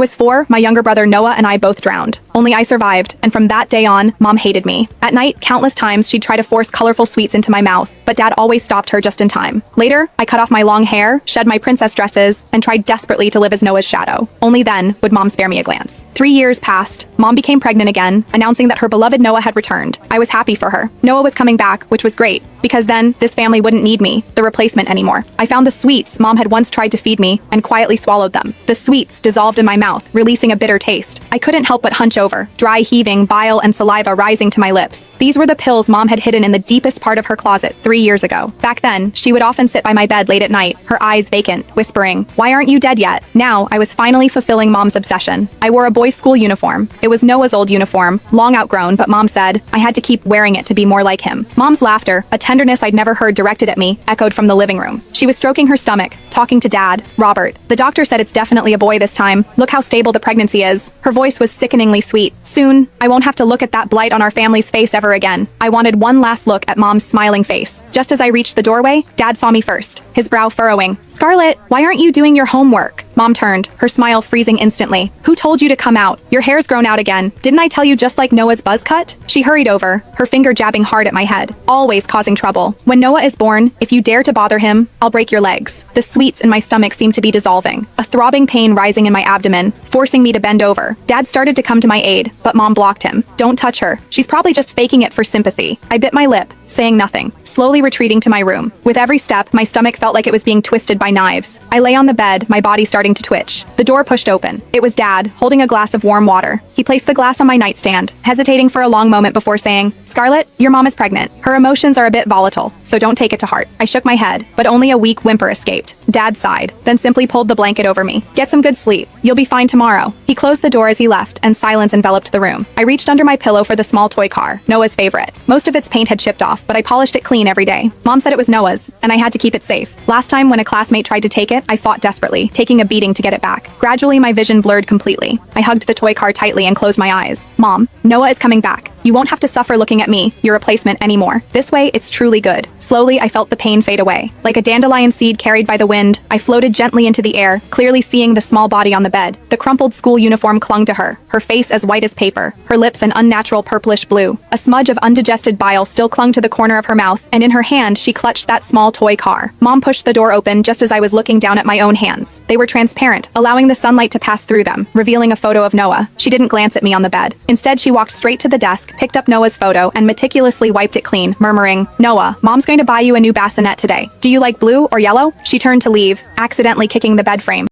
I was 4, my younger brother Noah and I both drowned. Only I survived, and from that day on, Mom hated me. At night, countless times she'd try to force colorful sweets into my mouth, but Dad always stopped her just in time. Later, I cut off my long hair, shed my princess dresses, and tried desperately to live as Noah's shadow. Only then would Mom spare me a glance. 3 years passed. Mom became pregnant again, announcing that her beloved Noah had returned. I was happy for her. Noah was coming back, which was great, because then this family wouldn't need me, the replacement, anymore. I found the sweets Mom had once tried to feed me and quietly swallowed them. The sweets dissolved in my mouth, releasing a bitter taste. I couldn't help but hunch over, dry heaving, bile and saliva rising to my lips. These were the pills Mom had hidden in the deepest part of her closet 3 years ago. Back then, she would often sit by my bed late at night, her eyes vacant, whispering, "Why aren't you dead yet?" Now, I was finally fulfilling Mom's obsession. I wore a boys' school uniform. It was Noah's old uniform, long outgrown, but Mom said I had to keep wearing it to be more like him. Mom's laughter, a tenderness I'd never heard directed at me, echoed from the living room. She was stroking her stomach, talking to Dad, Robert. "The doctor said it's definitely a boy this time. Look how stable the pregnancy is." Her voice was sickeningly sweet. "Soon, I won't have to look at that blight on our family's face ever again." I wanted one last look at Mom's smiling face. Just as I reached the doorway, Dad saw me first, his brow furrowing. "Scarlett, why aren't you doing your homework?" Mom turned, her smile freezing instantly. "Who told you to come out? Your hair's grown out again. Didn't I tell you, just like Noah's buzz cut?" She hurried over, her finger jabbing hard at my head, always causing trouble. "When Noah is born, if you dare to bother him, I'll break your legs." The sweets in my stomach seemed to be dissolving, a throbbing pain rising in my abdomen, forcing me to bend over. Dad started to come to my aid, but Mom blocked him. "Don't touch her. She's probably just faking it for sympathy." I bit my lip, saying nothing, slowly retreating to my room. With every step, my stomach felt like it was being twisted by knives. I lay on the bed, my body starting to twitch. The door pushed open. It was Dad, holding a glass of warm water. He placed the glass on my nightstand, hesitating for a long moment before saying, "Scarlett, your mom is pregnant. Her emotions are a bit volatile, so don't take it to heart." I shook my head, but only a weak whimper escaped. Dad sighed, then simply pulled the blanket over me. "Get some good sleep. You'll be fine tomorrow." He closed the door as he left, and silence enveloped the room. I reached under my pillow for the small toy car, Noah's favorite. Most of its paint had chipped off, but I polished it clean every day. Mom said it was Noah's, and I had to keep it safe. Last time when a classmate tried to take it, I fought desperately, taking a beating to get it back. Gradually, my vision blurred completely. I hugged the toy car tightly and closed my eyes. "Mom, Noah is coming back. You won't have to suffer looking at me, your replacement, anymore. This way, it's truly good." Slowly, I felt the pain fade away. Like a dandelion seed carried by the wind, I floated gently into the air, clearly seeing the small body on the bed. The crumpled school uniform clung to her face as white as paper, her lips an unnatural purplish blue. A smudge of undigested bile still clung to the corner of her mouth, and in her hand, she clutched that small toy car. Mom pushed the door open just as I was looking down at my own hands. They were transparent, allowing the sunlight to pass through them, revealing a photo of Noah. She didn't glance at me on the bed. Instead, she walked straight to the desk, picked up Noah's photo, and meticulously wiped it clean, murmuring, "Noah, Mom's going to buy you a new bassinet today. Do you like blue or yellow?" She turned to leave, accidentally kicking the bed frame.